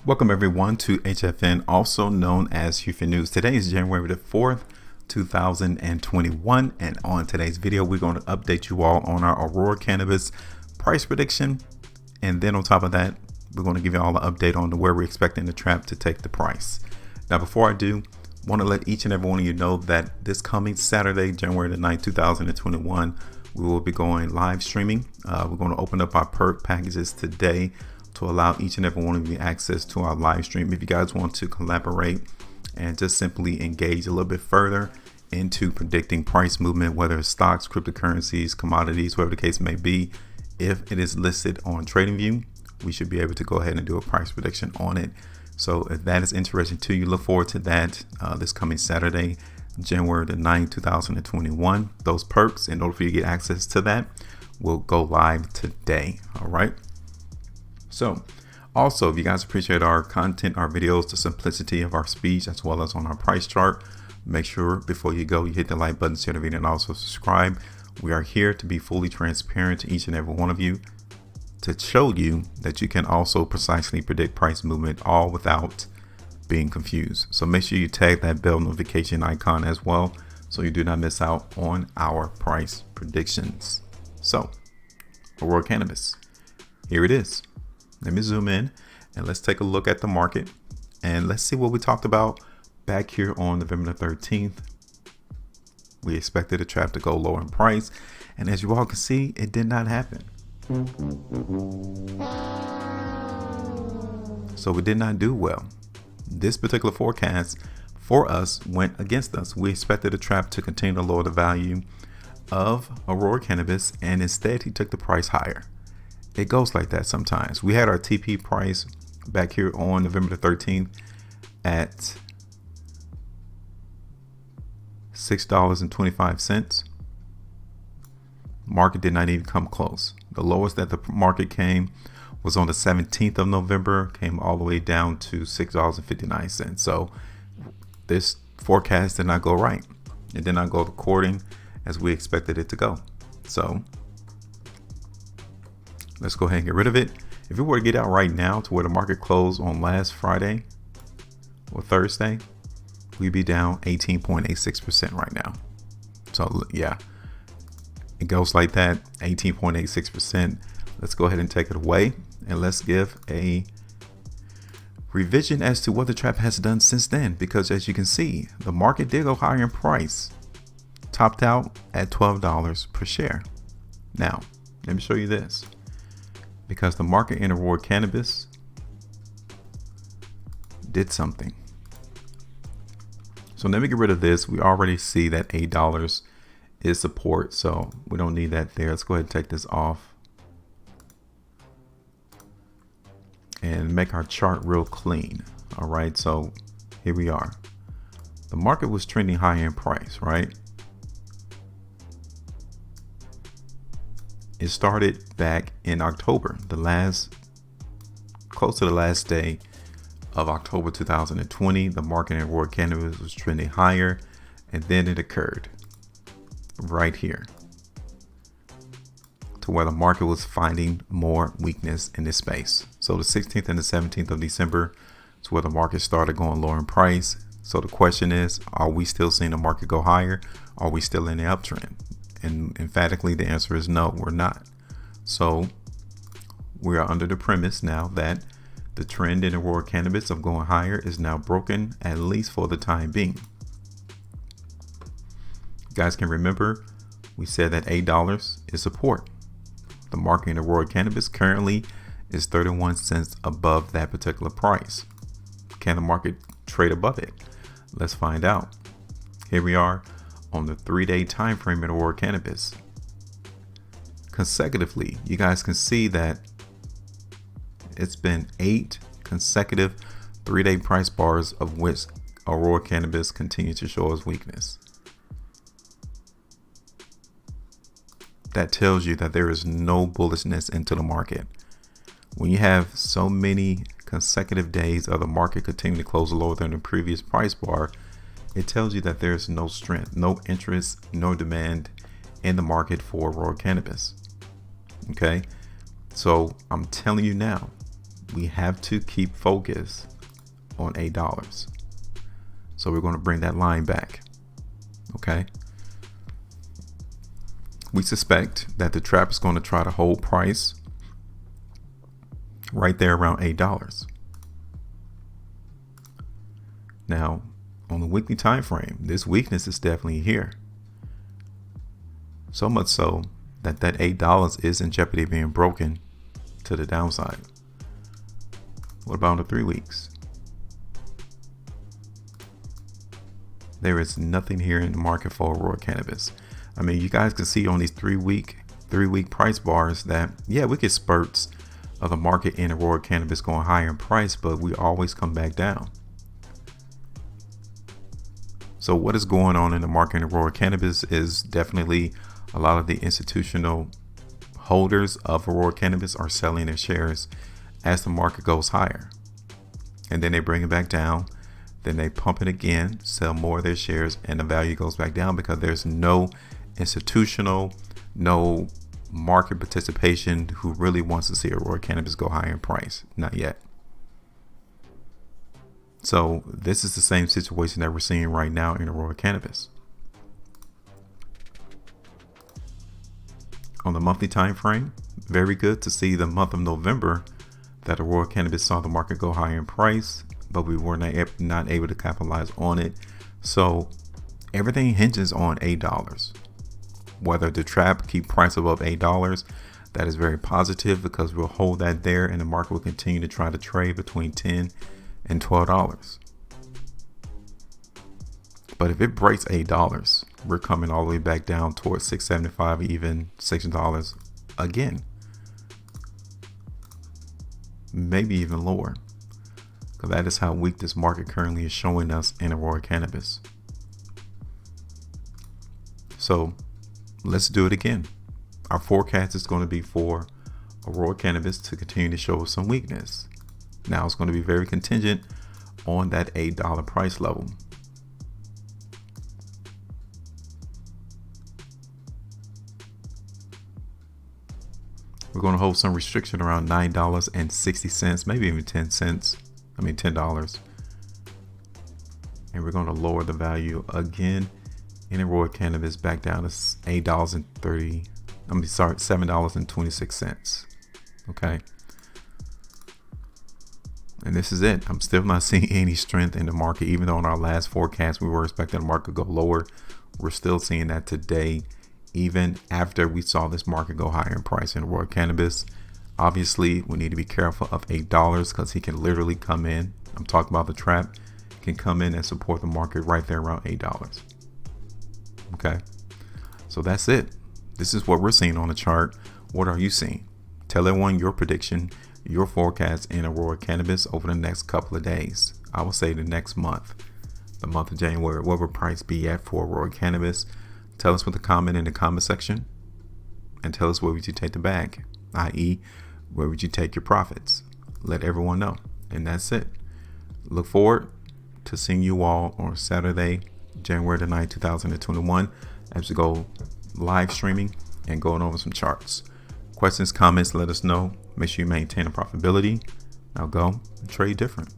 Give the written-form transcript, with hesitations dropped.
Welcome everyone to HueFin, also known as HueFin News. Today is January the 4th, 2021, and on today's video, we're going to update you all on our Aurora Cannabis price prediction. And then on top of that, we're going to give you all an update on where we're expecting the trap to take the price. Now, before I do, I want to let each and every one of you know that this coming Saturday, January the 9th, 2021, we will be going live streaming. We're going to open up our perk packages today to allow each and every one of you access to our live stream. If you guys want to collaborate and just simply engage a little bit further into predicting price movement, whether it's stocks, cryptocurrencies, commodities, whatever the case may be, if it is listed on TradingView, we should be able to go ahead and do a price prediction on it. So if that is interesting to you, look forward to that this coming Saturday, January the 9th, 2021. Those perks, in order for you to get access to that, will go live today. All right. So also, if you guys appreciate our content, our videos, the simplicity of our speech, as well as on our price chart, make sure before you go, you hit the like button, share the video, and also subscribe. We are here to be fully transparent to each and every one of you, to show you that you can also precisely predict price movement all without being confused. So make sure you tag that bell notification icon as well, so you do not miss out on our price predictions. So Aurora Cannabis, here it is. Let me zoom in and let's take a look at the market and let's see what we talked about back here on November the 13th. We expected the trap to go lower in price, and as you all can see, it did not happen. So we did not do well. This particular forecast for us went against us. We expected the trap to continue to lower the value of Aurora Cannabis, and instead he took the price higher. It goes like that sometimes. We had our TP price back here on November the 13th at $6.25. Market did not even come close. The lowest that the market came was on the 17th of November, came all the way down to $6.59. So this forecast did not go right. It did not go according as we expected it to go. So let's go ahead and get rid of it. If we were to get out right now to where the market closed on last Friday or Thursday, we'd be down 18.86% right now. So yeah, it goes like that, 18.86%. Let's go ahead and take it away, and let's give a revision as to what the trap has done since then, because as you can see, the market did go higher in price, topped out at $12 per share. Now, let me show you this. Because the market in Aurora Cannabis did something. So let me get rid of this. We already see that $8 is support, so we don't need that there. Let's go ahead and take this off and make our chart real clean. All right, so here we are. The market was trending high in price, right? It started back in October, close to the last day of October 2020. The market in Aurora Cannabis was trending higher, and then it occurred right here to where the market was finding more weakness in this space. So the 16th and the 17th of December is where the market started going lower in price. So the question is, are we still seeing the market go higher? Are we still in the uptrend? And emphatically, the answer is no, we're not. So we are under the premise now that the trend in Aurora Cannabis of going higher is now broken, at least for the time being. You guys can remember, we said that $8 is support. The market in Aurora Cannabis currently is 31 cents above that particular price. Can the market trade above it? Let's find out. Here we are on the 3-day time frame in Aurora Cannabis. Consecutively, you guys can see that it's been 8 consecutive 3-day price bars of which Aurora Cannabis continues to show its weakness. That tells you that there is no bullishness into the market. When you have so many consecutive days of the market continuing to close lower than the previous price bar, it tells you that there's no strength, no interest, no demand in the market for Aurora Cannabis. Okay, so I'm telling you now, we have to keep focus on $8. So we're going to bring that line back. Okay. We suspect that the trap is going to try to hold price right there around $8. Now, on the weekly time frame, this weakness is definitely here. So much so that $8 is in jeopardy of being broken to the downside. What about the 3 weeks? There is nothing here in the market for Aurora Cannabis. I mean, you guys can see on these 3 week price bars that, yeah, we get spurts of the market in Aurora Cannabis going higher in price, but we always come back down. So what is going on in the market in Aurora Cannabis is definitely a lot of the institutional holders of Aurora Cannabis are selling their shares as the market goes higher. And then they bring it back down. Then they pump it again, sell more of their shares, and the value goes back down because there's no institutional, no market participation who really wants to see Aurora Cannabis go higher in price. Not yet. So this is the same situation that we're seeing right now in Aurora Cannabis. On the monthly time frame, very good to see the month of November that Aurora Cannabis saw the market go higher in price, but we were not able to capitalize on it. So everything hinges on $8. Whether the trap keep price above $8, that is very positive because we'll hold that there and the market will continue to try to trade between $10 and $12. But if it breaks $8, we're coming all the way back down towards $6.75, even $6 again, maybe even lower, because that is how weak this market currently is showing us in Aurora Cannabis. So let's do it again. Our forecast is going to be for Aurora Cannabis to continue to show some weakness. Now it's going to be very contingent on that $8 price level. We're going to hold some restriction around $9.60, maybe even 10 cents. I mean $10. And we're going to lower the value again in Aurora Cannabis back down to $7.26. Okay. And this is it. I'm still not seeing any strength in the market, even though in our last forecast we were expecting the market to go lower. We're still seeing that today, even after we saw this market go higher in price in Aurora Cannabis. Obviously, we need to be careful of $8 because he can literally come in. I'm talking about the trap, can come in and support the market right there around $8. Okay, so that's it. This is what we're seeing on the chart. What are you seeing? Tell everyone your prediction, your forecast in Aurora Cannabis over the next couple of days. I would say the next month, the month of January. What will price be at for Aurora Cannabis? Tell us with a comment in the comment section, and tell us where would you take the bag, i.e. where would you take your profits? Let everyone know. And that's it. Look forward to seeing you all on Saturday, January the 9th, 2021, as we go live streaming and going over some charts. Questions, comments, let us know. Make sure you maintain a profitability. Now go and trade different.